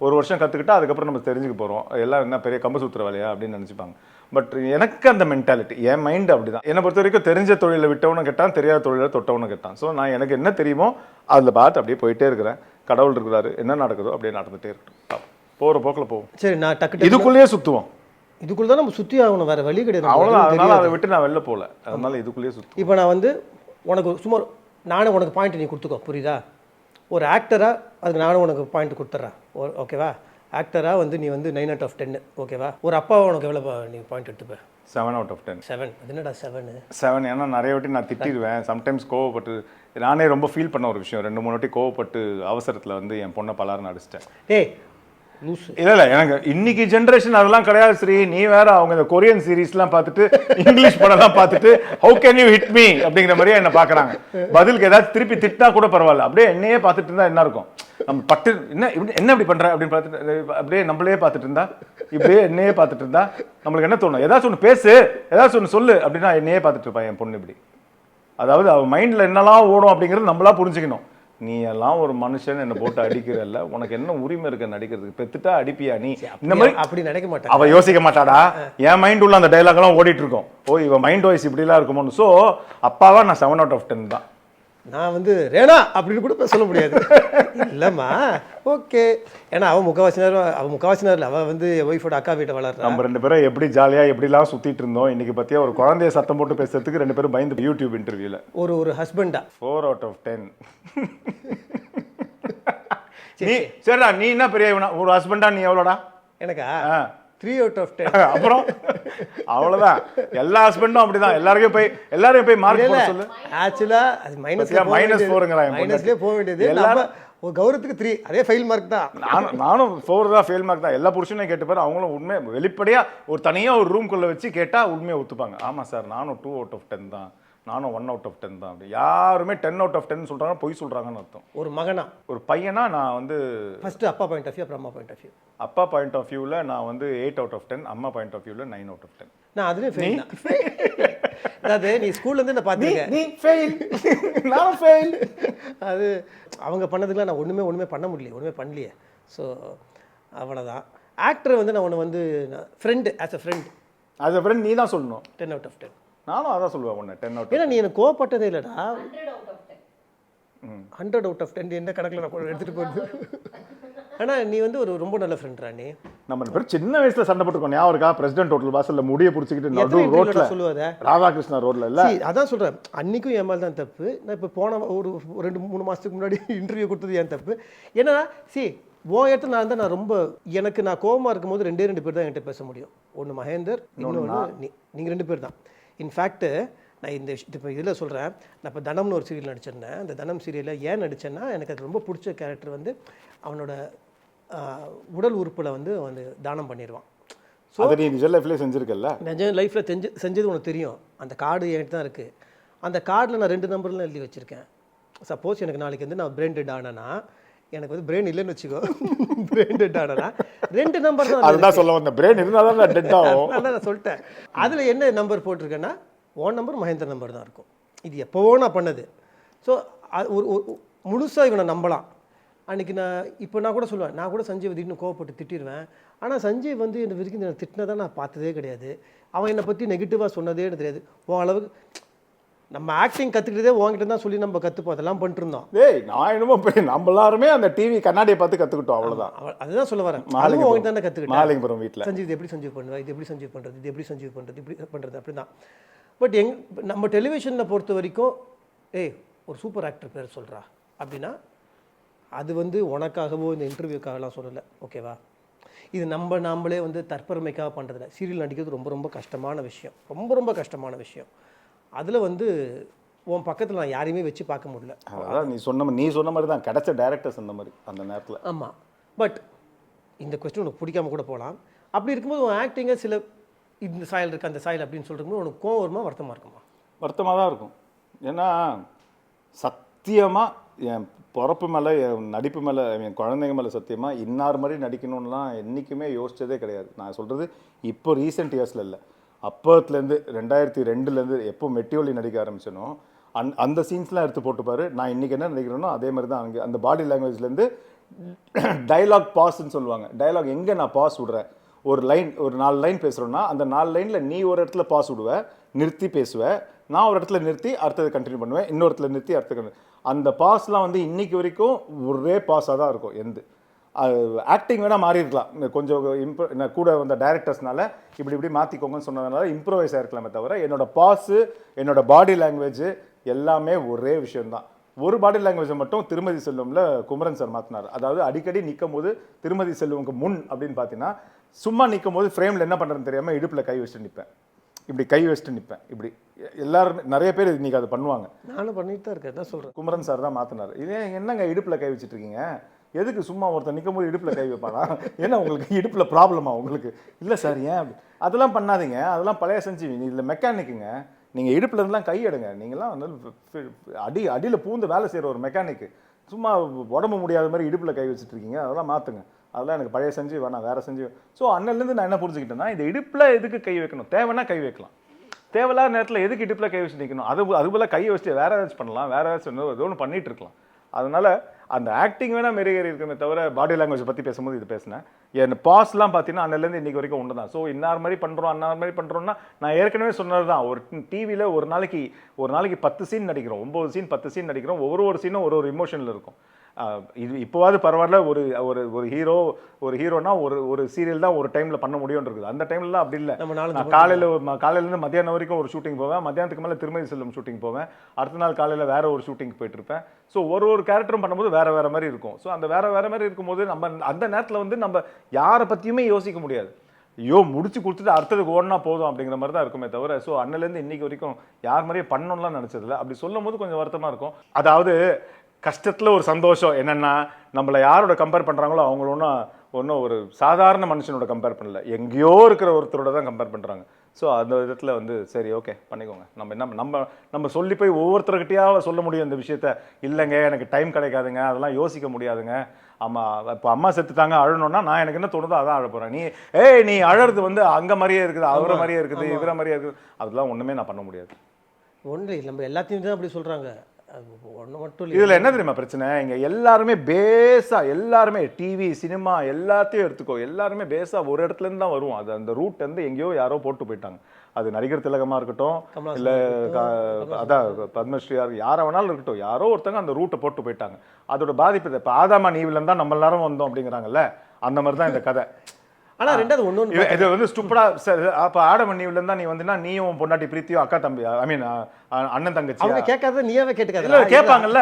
ஒரு வருஷம் கற்றுக்கிட்டா அதுக்கப்புறம் நம்ம தெரிஞ்சுக்க போகிறோம், எல்லாம் என்ன பெரிய கம்பு சுற்றுற வேலையா அப்படின்னு நினச்சிப்பாங்க. பட் எனக்கு அந்த மென்டாலிட்டி, என் மைண்டு அப்படி தான். என்னை பொறுத்த வரைக்கும் தெரிஞ்ச தொழிலை விட்டவனும் கேட்டான், தெரியாத தொழிலை தொட்டவனும் கேட்டான். ஸோ நான் எனக்கு என்ன தெரியுமோ அதில் பார்த்து அப்படியே போயிட்டே இருக்கிறேன். கடவுள் இருக்கிறாரு, என்ன நடக்குதோ அப்படியே நடந்துகிட்டே இருக்கட்டும், போகிற போக்கில் போவோம். சரி, நான் டக்கு இதுக்குள்ளேயே சுற்றுவோம். இதுக்குள்ள தான் நம்ம சுற்றி ஆகணும், வேறு வழி கிடையாது. அவ்வளோதான். அதனால அதை விட்டு நான் வெளில போகல, அதனால இதுக்குள்ளேயே சுற்றி. இப்போ நான் வந்து உனக்கு சும்மா நானே உனக்கு பாயிண்ட் நீ கொடுத்துக்கோ, புரியுதா? ஒரு ஆக்டராக அதுக்கு நானும் உனக்கு பாயிண்ட் கொடுத்துட்றேன், ஓகேவா? ஆக்டராக வந்து நீ வந்து 9 out of 10, ஓகேவா? ஒரு அப்பாவை உனக்கு எவ்வளோ நீ பாயிண்ட் எடுத்துப்பேன்? 7 out of 10. 7. அது என்னடா 7? 7 ஏன்னா நிறைய வாட்டி நான் திட்டிடுவேன், சம்டைம்ஸ் கோவப்பட்டு. நானே ரொம்ப ஃபீல் பண்ண ஒரு விஷயம், 2-3 வாட்டி கோவப்பட்டு அவசரத்தில் வந்து என் பொண்ணை பலாருன்னு அடிச்சிட்டேன். ஏய் லூசு. இல்லை எனக்கு இன்னைக்கு ஜென்ரேஷன் அதெல்லாம் கிடையாது ஸ்ரீ. நீ வேற அவங்க இந்த கொரியன் சீரீஸ்லாம் பார்த்துட்டு இங்கிலீஷ் படம்லாம் பார்த்துட்டு how can you hit me அப்படிங்கிற மாதிரியே என்ன பார்க்குறாங்க. பதிலுக்கு ஏதாவது திருப்பி திட்டா கூட பரவாயில்ல, அப்படியே என்னையே பார்த்துட்டு இருந்தா என்ன இருக்கும், நம்ம பட்டு என்ன இப்படி பண்ற அப்படின்னு பார்த்துட்டு அப்படியே நம்மளே பார்த்துட்டு இருந்தா, இப்படியே என்னையே பார்த்துட்டு இருந்தா நம்மளுக்கு என்ன தோணும், ஏதாச்சும் ஒன்று பேசு, ஏதாச்சும் ஒன்று சொல்லு அப்படின்னா என்னையே பார்த்துட்டு இருப்பான் என் பொண்ணு இப்படி. அதாவது அவன் மைண்டில் என்னெல்லாம் ஓடும் அப்படிங்கிறது நம்மளா புரிஞ்சுக்கணும். நீ எல்லாம் ஒரு மனுஷன் என்ன போட்டு அடிக்கிறல்ல, உனக்கு என்ன உரிமை இருக்கு நடிக்கிறதுக்கு, பெத்துட்டா அடிப்பியா நீ? இந்த மாதிரி அப்படி நினைக்க மாட்டேன். அவ யோசிக்க மாட்டாடா, என் மைண்ட் உள்ள அந்த டைலாக் எல்லாம் ஓடிட்டு இருக்கும். ஓ இவ மைண்ட் வாய்ஸ் இப்படிலாம் இருக்குமோன்னு. ஸோ அப்பாவா நான் 7 out of 10 தான். நான் வந்து ரேனா அப்படின்னு கூட சொல்ல முடியாது. இல்லைம்மா ஓகே, ஏன்னா அவன் முக்கால்வாசி நேரம் அவள் வந்து ஒய்ஃபோட அக்கா வீட்டை வளர்றா. நம்ம 2 பேரும் எப்படி ஜாலியாக எப்படிலாம் சுற்றிட்டு இருந்தோம். இன்னைக்கு பற்றியா ஒரு குழந்தைய சத்தம் போட்டு பேசுறதுக்கு 2 பேரும் பயந்து யூடியூப் இன்டர்வியூவில். ஒரு ஹஸ்பண்டா 4 out of 10. நீ சரிடா, நீ என்ன பெரிய ஒரு ஹஸ்பண்டா, நீ எவ்வளோடா? எனக்கா 3 out of 10. அப்புறம் அவ்வளோதான், எல்லா ஹஸ்பண்டும் அப்படிதான். எல்லாரையும் போய் மார்க் போட சொல்லு. ஆக்சுவலா அது -4ங்கறாங்க, மைனஸ்லயே போக வேண்டியது. நம்ம ஒரு கௌரவத்துக்கு 3, அதே ஃபெயில் மார்க் தான். நானும் 4 தான் ஃபெயில் மார்க் தான். எல்லா புருஷனையும் கேட்டு பாரு, அவங்களும் உண்மை வெளிப்படையா ஒரு தனியா ஒரு ரூம்குள்ள வச்சு கேட்டா உண்மையை ஒத்துப்பாங்க. ஆமா சார் நானும் 2 out of 10 தான், நானும் 1 out of 10 தான். அப்படி யாருமே 10 out of 10 சொல்றாங்க, பொய் சொல்றாங்கன்னு அர்த்தம். ஒரு மகனா, ஒரு பையனா நான் வந்து ஃபர்ஸ்ட் அப்பா பாயிண்ட் ஆஃப் வியூ அப்புறம் அம்மா பாயிண்ட் ஆஃப் வியூ. அப்பா பாயிண்ட் ஆஃப் வியூல நான் வந்து 8 out of 10, அம்மா பாயிண்ட் ஆஃப் வியூல 9 out of 10. நான் அதுலயே ஃபெயில். அதாவது நீ ஸ்கூல்ல இருந்து நான் பாத்துட்டேன், நீ ஃபெயில் நான் ஃபெயில். அது அவங்க பண்ணதுக்குலாம் நான் ஒண்ணுமே ஒண்ணுமே பண்ணலையே. ஸோ அவ்வளோதான். ஆக்டர் வந்து நான் ஒன்று வந்து ஃப்ரெண்டு, ஆஸ் அ ஃப்ரெண்ட் நீ தான் சொல்லணும் 10 out of 10. நானும் அதான் சொல்லுவேன் ஒன்று 10 out of 10. ஏன்னா நீ எனக்கு கோவப்பட்டதே இல்லைடா. 100 out of 10 என்ன கணக்கில் நான் எடுத்துகிட்டு போயிடுது. ஆனால் நீ வந்து ஒரு ரொம்ப நல்ல ஃப்ரெண்ட்ரா. நீ நம்ம பேர் சின்ன வயசில் சண்டை போட்டுருக்கோம், ஞாபகம் இருக்கா? பிரசிடென்ட் ஹோட்டல் வாசலில் முடிய பிடிச்சிக்கிட்டு ரோட்டில் சொல்லுவாத, ராதாகிருஷ்ணா ரோட்டில் இல்லை. அதான் சொல்கிறேன், அன்றைக்கும் என் மேலே தான் தப்பு. நான் இப்போ போன ஒரு 2-3 மாதத்துக்கு முன்னாடி இன்டர்வியூ கொடுத்தது ஏன் தப்பு. ஏன்னா உன் இடத்துல நான் இருந்தால் நான் ரொம்ப நான் கோவமாக இருக்கும்போது 2 பேர் தான் என்கிட்ட பேச முடியும். ஒன்று மகேந்தர், இன்னொன்று நீங்கள் 2 பேர் தான். இன்ஃபேக்ட்டு நான் இப்போ இதில் சொல்கிறேன், நான் இப்போ தனம்னு ஒரு சீரியல் நடிச்சிருந்தேன். அந்த தனம் சீரியலில் ஏன் நடித்தேன்னா எனக்கு அது ரொம்ப பிடிச்ச கேரக்டர் வந்து அவனோட உடல் உறுப்பில் வந்து தானம் பண்ணிடுவான். ஸோ அதை நீ நிஜ லைஃப்லேயே செஞ்சுருக்கல? நிஜ லைஃப்பில் செஞ்சது உனக்கு தெரியும். அந்த கார்டு என்கிட்ட தான் இருக்குது. அந்த கார்டில் நான் 2 நம்பர்லாம் எழுதி வச்சுருக்கேன். சப்போஸ் எனக்கு நாளைக்கு வந்து நான் பிரெயின் டெட் ஆனேன்னா, எனக்கு வந்து பிரெயின் இல்லைன்னு வச்சுக்கோ, பிரெயின் டெட் ஆனேன்னா 2 நம்பர் தான். அதுதான் சொல்ல வந்த, பிரெயின் இருந்தால் தான் டெட் ஆகும். நான் சொல்லிட்டேன். அதில் என்ன நம்பர் போட்டிருக்கேன்னா ஓன் நம்பர் மகேந்தர் நம்பர் தான் இருக்கும். இது எப்போவோ நான் பண்ணது. ஸோ ஒரு முழுசாக இவனை நம்பலாம். அன்றைக்கி நான் கூட சொல்லுவேன், நான் கூட சஞ்சீவ் திடீர்னு கோவப்பட்டு திட்டிடுவேன். ஆனால் சஞ்சீவ் வந்து என்னை வரைக்கும் என்னை திட்டினதான் நான் பார்த்ததே கிடையாது. அவன் என்னை பற்றி நெகட்டிவாக சொன்னதே எனக்கு தெரியாது. உன் அளவுக்கு நம்ம ஆக்டிங் கற்றுக்கிட்டதே உங்ககிட்ட தான் சொல்லி நம்ம கற்றுப்போம், அதெல்லாம் பண்ணிட்டு இருந்தோம். நான் என்னமோ நம்ம எல்லாருமே அந்த டிவி கண்ணாடியை பார்த்து கற்றுக்கிட்டோம், அவ்வளோதான். அதுதான் சொல்ல வரேன். அதுவும் உங்ககிட்ட தானே கற்றுக்கிட்டேன். மாலிங்கபுரம் வீட்டில் சஞ்சீவ் இது எப்படி சஞ்சீவ் பண்ணுவேன், இது எப்படி சஞ்சீவ் பண்ணுறது, இது எப்படி சஞ்சீவ் பண்ணுறது, இப்படி பண்ணுறது, அப்படி தான். பட் நம்ம டெலிவிஷனில் பொறுத்த வரைக்கும் ஒரு சூப்பர் ஆக்டர் பேர் சொல்கிறா அப்படின்னா அது வந்து உனக்காகவோ இந்த இன்டர்வியூக்காகலாம் சொல்லலை, ஓகேவா? இது நாமளே வந்து தற்பெருமைக்காக பண்ணுறதில்ல. சீரியல் நடிக்கிறது ரொம்ப ரொம்ப கஷ்டமான விஷயம், ரொம்ப ரொம்ப கஷ்டமான விஷயம். அதில் வந்து உன் பக்கத்தில் நான் யாரையுமே வச்சு பார்க்க முடியல. அதான் நீ சொன்ன மாதிரி தான் கிடைச்ச டேரக்டர்ஸ் அந்த மாதிரி அந்த நேரத்தில். ஆமாம். பட் இந்த கொஸ்டின் உனக்கு பிடிக்காம கூட போகலாம். அப்படி இருக்கும்போது உன் ஆக்டிங்கை சில இந்த சாயல் இருக்குது அந்த சாயல் அப்படின்னு சொல்லிட்டு உனக்கு கோவம் வருமா, வருத்தமாக இருக்குமா? வருத்தமாக தான் இருக்கும். ஏன்னா சத்தியமாக என் பிறப்பு மேலே, என் நடிப்பு மேலே, என் குழந்தைங்க மேலே சத்தியமாக இன்னார் மாதிரி நடிக்கணும்லாம் என்றைக்குமே யோசித்ததே கிடையாது. நான் சொல்கிறது இப்போ ரீசெண்ட் இயர்ஸில் இல்லை, அப்போத்துலேருந்து 2002 எப்போ மெட்டியோலி நடிக்க ஆரம்பிச்சனோ அந்த சீன்ஸ்லாம் எடுத்து போட்டுப்பாரு. நான் இன்றைக்கி என்ன நடிக்கிறேனோ அதே மாதிரி தான் அங்கே அந்த பாடி லாங்குவேஜ்லேருந்து டைலாக் பாஸ்ன்னு சொல்லுவாங்க. டைலாக் எங்கே நான் பாஸ் விடுறேன், ஒரு 4 லைன் பேசுகிறோன்னா அந்த 4 லைனில் நீ ஒரு இடத்துல பாஸ் விடுவேன், நிறுத்தி பேசுவேன், நான் ஒரு இடத்துல நிறுத்தி அடுத்தது கண்டினியூ பண்ணுவேன், இன்னொரு இடத்துல நிறுத்தி அடுத்த அந்த பாஸ்லாம் வந்து இன்றைக்கி வரைக்கும் ஒரே பாஸாக தான் இருக்கும். ஆக்டிங் வேணால் மாறி இருக்கலாம், கொஞ்சம் கூட வந்த டைரக்டர்ஸ்னால இப்படி மாற்றிக்கோங்கன்னு சொன்னதுனால இம்ப்ரோவைஸ் ஆகிருக்கலாமே தவிர என்னோடய பாஸு, என்னோடய பாடி லாங்குவேஜ் எல்லாமே ஒரே விஷயம்தான். ஒரு பாடி லாங்குவேஜை மட்டும் திருமதி செல்வமில் குமரன் சார் மாற்றினார். அதாவது அடிக்கடி நிற்கும் போது திருமதி செல்வமுக்கு முன் அப்படின்னு பார்த்தீங்கன்னா சும்மா நிற்கும் போது ஃப்ரேமில் என்ன பண்ணுறதுன்னு தெரியாமல் இடுப்பில் கை வச்சுட்டு நிற்பேன், இப்படி கை வச்சுட்டு நிற்பேன். இப்படி எல்லாருமே நிறைய பேர் இன்றைக்கி அதை பண்ணுவாங்க. நானும் பண்ணிட்டு தான் இருக்கேன், என்ன சொல்கிறேன். குமரன் சார் தான் மாற்றினார். இதே என்னங்க இடுப்பில் கை வச்சுட்டு இருக்கீங்க, எதுக்கு சும்மா ஒருத்தர் நிற்கும் போது இடுப்பில் கை வைப்பானா, ஏன்னா உங்களுக்கு இடுப்பில் ப்ராப்ளமா உங்களுக்கு? இல்லை சார் ஏன் அதெல்லாம் பண்ணாதீங்க, அதெல்லாம் பழைய செஞ்சு இதில் மெக்கானிக்குங்க, நீங்கள் இடுப்பில் இருந்தெல்லாம் கை எடுங்க. நீங்களாம் வந்து அடியில் பூந்து வேலை செய்கிற ஒரு மெக்கானிக்கு, சும்மா உடம்பு முடியாத மாதிரி இடுப்பில் கை வச்சுட்டு இருக்கீங்க, அதெல்லாம் மாற்றுங்க. அதெல்லாம் எனக்கு பழைய செஞ்சு வேணாம், வேறு செஞ்சு. ஸோ அன்னிலேருந்து நான் என்ன புரிஞ்சுக்கிட்டேன்னா, இந்த இடுப்பில் எதுக்கு கை வைக்கணும், தேவைன்னா கை வைக்கலாம், தேவையில்லாத நேரத்தில் எதுக்கு இடுப்பில் கை வச்சு நிற்கணும், அதுபோல் கையை வச்சுட்டு வேறு ஏதாச்சும் பண்ணலாம், வேறு ஏதாச்சும் ஏதோ ஒன்று பண்ணிகிட்டு இருக்கலாம். அதனால் அந்த ஆக்டிங் வேணால் மெருகேறி இருக்குமே தவிர பாடி லாங்குவேஜ் பற்றி பேசும்போது இது பேசினேன். என் பாஸ்லாம் பார்த்தீங்கன்னா அன்னிலேருந்து இன்றைக்கி வரைக்கும் ஒன்று தான். ஸோ இன்னார் மாதிரி பண்ணுறோம் அன்னார் மாதிரி பண்ணுறோன்னா நான் ஏற்கனவே சொன்னது தான். ஒரு டிவியில் ஒரு நாளைக்கு 10 சீன் நடிக்கிறோம், 9 சீன் 10 சீன் நடிக்கிறோம். ஒவ்வொரு சீனும் ஒரு இமோஷனில் இருக்கும். இது இப்போவாது பரவாயில்ல, ஒரு ஹீரோனா ஒரு சீரியல் தான் ஒரு டைமில் பண்ண முடியும்னு இருக்குது. அந்த டைம்லாம் அப்படி இல்லை. நான் காலையிலேருந்து மத்தியானம் வரைக்கும் ஒரு ஷூட்டிங் போவேன், மத்தியானத்துக்கு மேலே திருமதி செல்வம் ஷூட்டிங் போவேன், அடுத்த நாள் காலையில் வேற ஒரு ஷூட்டிங் போயிட்டு இருப்பேன். ஸோ ஒரு கேரக்டரும் பண்ணும்போது வேற மாதிரி இருக்கும். ஸோ அந்த வேற மாதிரி இருக்கும்போது நம்ம அந்த நேரத்தில் வந்து நம்ம யாரை பற்றியுமே யோசிக்க முடியாது. முடிச்சு கொடுத்துட்டு அடுத்ததுக்கு ஓடனா போதும் அப்படிங்கிற மாதிரி தான் இருக்குமே தவிர, ஸோ அன்னிலேருந்து இன்னைக்கு வரைக்கும் யார் மாதிரியே பண்ணணும்லாம் நினச்சதில்ல. அப்படி சொல்லும் போது கொஞ்சம் வருத்தமாக இருக்கும். அதாவது கஷ்டத்தில் ஒரு சந்தோஷம் என்னென்னா, நம்மளை யாரோட கம்பேர் பண்ணுறாங்களோ அவங்கள ஒன்றும் ஒரு சாதாரண மனுஷனோட கம்பேர் பண்ணல, எங்கேயோ இருக்கிற ஒருத்தரோட தான் கம்பேர் பண்ணுறாங்க. ஸோ அந்த விதத்தில் வந்து சரி ஓகே பண்ணிக்கோங்க. நம்ம சொல்லி போய் ஒவ்வொருத்தர்கிட்டையாக சொல்ல முடியும் இந்த விஷயத்த. இல்லைங்க எனக்கு டைம் கிடைக்காதுங்க, அதெல்லாம் யோசிக்க முடியாதுங்க. இப்போ அம்மா செத்துட்டாங்க அழணும்னா நான் எனக்கு என்ன தோணுதோ அதான் அழ போகிறேன். நீ அழறது வந்து அங்கே மாதிரியே இருக்குது, அவரை மாதிரியே இருக்குது, இவரை மாதிரியே இருக்குது, அதெல்லாம் ஒன்றுமே நான் பண்ண முடியாது. ஒன்று நம்ம எல்லாத்தையும் தான் அப்படி சொல்கிறாங்க, ஒன்று மட்டும் இல்லை. இதில் என்ன தெரியுமா பிரச்சனை, இங்கே எல்லாருமே பேஸாக, எல்லாருமே டிவி சினிமா எல்லாத்தையும் எடுத்துக்கோ, எல்லாருமே பேஸாக ஒரு இடத்துலேருந்து தான் வருவோம். அது அந்த ரூட் வந்து எங்கேயோ யாரோ போட்டு போயிட்டாங்க. அது நடிகர் திலகமாக இருக்கட்டும், இல்லை அதான் பத்மஸ்ரீயா யாரை வேணாலும் இருக்கட்டும், யாரோ ஒருத்தங்க அந்த ரூட்டை போட்டு போயிட்டாங்க. அதோட பாதிப்பு இப்போ ஆதாமா நீவிலேருந்து தான் நம்ம எல்லாரும் வந்தோம் அப்படிங்கிறாங்கல்ல, அந்த மாதிரி தான் இந்த கதை. ஆனால் ரெண்டாவது ஒன்று இது வந்து ஸ்டூப்பிடா. அப்போ ஆடம் நீவிலேருந்து தான் நீ வந்துன்னா நீயும் பொண்டாட்டி பிரீத்தியும் அக்கா தம்பி, ஐ மீன் அண்ணன் தங்கச்சி, அவங்க கேட்காத நீயாவே கேட்டுக்காத கேட்பாங்கல்ல.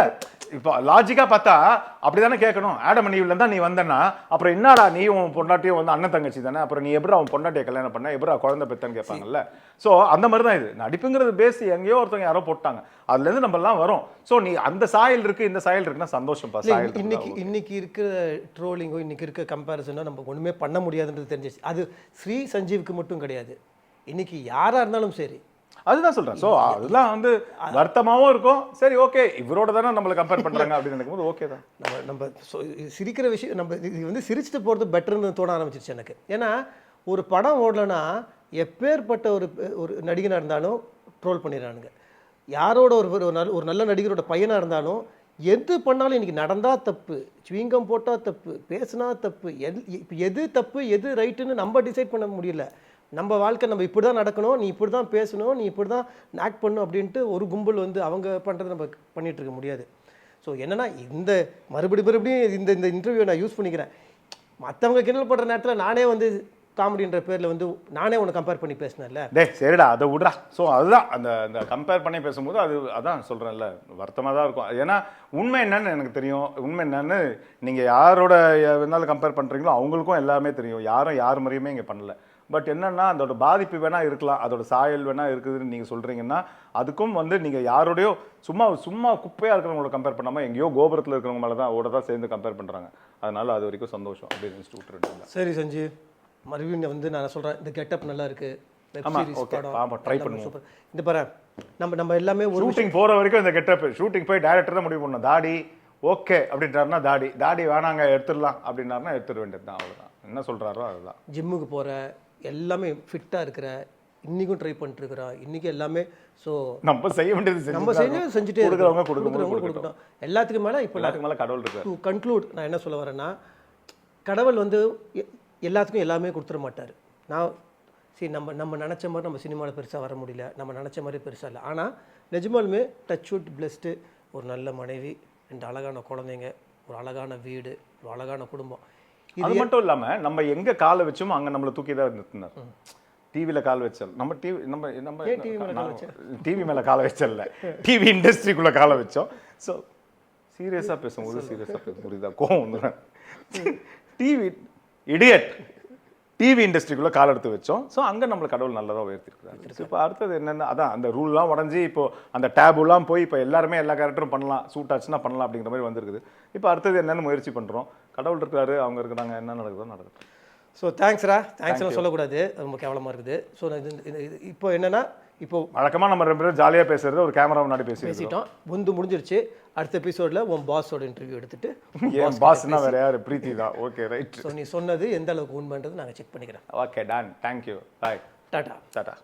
இப்போ லாஜிக்கா பார்த்தா அப்படிதானே கேட்கணும். ஆடம் அண்ட் ஈவ்ல தான் நீ வந்தனா அப்புறம் என்னடா நீ உன் பொண்டாட்டியும் வந்து அண்ணன் தங்கச்சி தானே, அப்புறம் நீ எப்படி அவன் பொண்டாட்டியை கல்யாணம் பண்ண, எப்படி குழந்தை பெத்தன்னு கேட்பாங்கல்ல. ஸோ அந்த மாதிரி தான் இது. நடிப்புங்கிறது பேஸ் எங்கேயோ ஒருத்தவங்க யாரோ போட்டாங்க, அதுல இருந்து நம்ம எல்லாம் வரும். ஸோ நீ அந்த சாயல் இருக்கு இந்த சாயல் இருக்குன்னா சந்தோஷம். இன்னைக்கு இருக்கிற ட்ரோலிங்கோ இன்னைக்கு இருக்க கம்பேரிசனோ நம்ம ஒண்ணுமே பண்ண முடியாதுன்றது தெரிஞ்சிச்சு. அது ஸ்ரீ சஞ்சீவுக்கு மட்டும் கிடையாது, இன்னைக்கு யாரா இருந்தாலும் சரி. அதுதான் சொல்றேன். ஸோ அதெல்லாம் வந்து வருத்தமாகவும் இருக்கும். சரி ஓகே இவரோட தானே நம்மளை கம்பேர் பண்றாங்க அப்படின்னு நினைக்கும்போது ஓகே தான். நம்ம சிரிக்கிற விஷயம் நம்ம இது வந்து சிரிச்சுட்டு போகிறது பெட்டர்னு தோண ஆரம்பிச்சிருச்சு எனக்கு. ஏன்னா ஒரு படம் ஓடலைன்னா எப்பேற்பட்ட ஒரு நடிகனாக இருந்தாலும் ட்ரோல் பண்ணிடுறானுங்க. யாரோட ஒரு நல்ல நடிகரோட பையனாக இருந்தாலும் எது பண்ணாலும் இன்னைக்கு நடந்தால் தப்பு, சுவீங்கம் போட்டால் தப்பு, பேசுனா தப்பு, எது தப்பு எது ரைட்டுன்னு நம்ம டிசைட் பண்ண முடியல. நம்ம வாழ்க்கை நம்ம இப்படி தான் நடக்கணும், நீ இப்படி தான் பேசணும், நீ இப்படி தான் ஆக்ட் பண்ணணும் அப்படின்ட்டு ஒரு கும்பல் வந்து அவங்க பண்ணுறதை நம்ம பண்ணிகிட்டு இருக்க முடியாது. ஸோ என்னென்னா இந்த மறுபடியும் இந்த இன்டர்வியூ நான் யூஸ் பண்ணிக்கிறேன். மற்றவங்க கிண்டல் பண்ணுற நேரத்தில் நானே வந்து காமெடின்ற பேரில் வந்து நானே உன்னை கம்பேர் பண்ணி பேசினேன்ல. சரிடா அதை விட்றா. ஸோ அதுதான் அந்த கம்பேர் பண்ணி பேசும்போது அதான் சொல்கிறேன்ல, வருத்தமாக தான் இருக்கும். ஏன்னா உண்மை என்னன்னு எனக்கு தெரியும். உண்மை என்னன்னு நீங்கள் யாரோட வேணாலும் கம்பேர் பண்ணுறீங்களோ அவங்களுக்கும் எல்லாமே தெரியும். யாரும் யார் மாதிரியுமே இங்கே பண்ணல. பட் என்னன்னா அதோட பாதிப்பு வேணா இருக்கலாம், அதோட சாயல் வேணா இருக்குதுன்னு நீங்கள் சொல்கிறீங்கன்னா அதுக்கும் வந்து நீங்கள் யாரோடையோ சும்மா குப்பையாக இருக்கிறவங்களோட கம்பேர் பண்ணாமல் எங்கேயோ கோபுரத்தில் இருக்கிறவங்க மேலே தான் சேர்ந்து கம்பேர் பண்ணுறாங்க. அதனால அது வரைக்கும் சந்தோஷம் அப்படின்னு நினச்சிட்டு விட்டுருங்க. சரி சஞ்சீவ், மறுபடியும் வந்து நான் சொல்கிறேன், இந்த கெட்டப் நல்லா இருக்கு, ட்ரை பண்ணுவோம். இந்த பாரு நம்ம எல்லாமே ஒரு ஷூட்டிங் போகிற வரைக்கும் இந்த கெட்டப் ஷூட்டிங் போய் டைரக்டர் தான் முடிவு பண்ணணும். தாடி ஓகே அப்படின்றாருன்னா தாடி வேணாங்க எடுத்துடலாம் அப்படின்னாருன்னா எடுத்துட வேண்டியது தான். அவ்வளோதான், என்ன சொல்கிறாரோ அதுதான். ஜிம்முக்கு போகிற எல்லாமே ஃபிட்டாக இருக்கிற, இன்றைக்கும் ட்ரை பண்ணிட்டுருக்குறோம், இன்றைக்கி எல்லாமே. ஸோ நம்ம செய்ய வேண்டியது நம்ம செஞ்சுட்டே இருக்கிறவங்க கொடுக்கணும். எல்லாத்துக்கும் மேலே கடவுள் இருக்கு. டு கன்க்ளூட் நான் என்ன சொல்ல வரேன்னா, கடவுள் வந்து எல்லாத்துக்கும் எல்லாமே கொடுத்துட மாட்டார். நம்ம நினச்ச மாதிரி நம்ம சினிமாவில் பெருசாக வர முடியல, நம்ம நினச்ச மாதிரி பெருசாக இல்லை. ஆனால் நிஜமாலுமே டச்வுட் பிளெஸ்டு, ஒரு நல்ல மனைவி, 2 அழகான குழந்தைங்க, ஒரு அழகான வீடு, ஒரு அழகான குடும்பம். இது மட்டும் இல்லாம நம்ம எங்க காலை வச்சோமோ அங்க நம்மளை தூக்கி தான் நிறுத்தினார். டிவில கால் வச்சல் நம்ம டிவி மேல காலை வச்சல, டிவி இண்டஸ்ட்ரிக்குள்ள காலை வச்சோம். ஸோ சீரியஸா பேசும்போது சீரியஸா பேசும்போது கோவம் வந்துடும். டிவி இடியட் டிவி இண்டஸ்ட்ரிக்குள்ள கால் எடுத்து வச்சோம். ஸோ அங்கே நம்மளை கடவுள் நல்லதாக உயர்த்திருக்கிறாரு. இப்போ அடுத்தது என்னென்ன, அதான் அந்த ரூல்லாம் உடஞ்சி இப்போ அந்த டேபுலாம் போய் இப்போ எல்லாருமே எல்லா கேரக்டரும் பண்ணலாம், சூட் ஆச்சுன்னா பண்ணலாம் அப்படிங்கிற மாதிரி வந்திருக்குது. இப்போ அடுத்தது என்னென்னு முயற்சி பண்ணுறோம். கடவுள் இருக்கிறாரு, அவங்க இருக்கிறாங்க, என்ன நடக்குதோ நடக்குது. ஸோ தேங்க்ஸ்ரா, தேங்க்ஸ்லாம் சொல்லக்கூடாது, ரொம்ப கேவலமாக இருக்குது. ஸோ இப்போ என்னென்னா, இப்போ வழக்கமாக நம்ம 2 பேரும் ஜாலியாக பேசுறது ஒரு கேமரா முன்னாடி பேசிட்டோம். முடிஞ்சிருச்சு. அடுத்த எபிசோடில் உன் பாஸோட இன்டர்வியூ எடுத்துட்டு, என் பாஸ்னா வேற யார், பிரீத்தி தான். Okay right. ஸோ நீ சொன்னது எந்த அளவுக்கு உண்மைன்றது நாங்கள் செக் பண்ணிக்கிறேன். ஓகே டன், தேங்க்யூ, பாய், டாடா.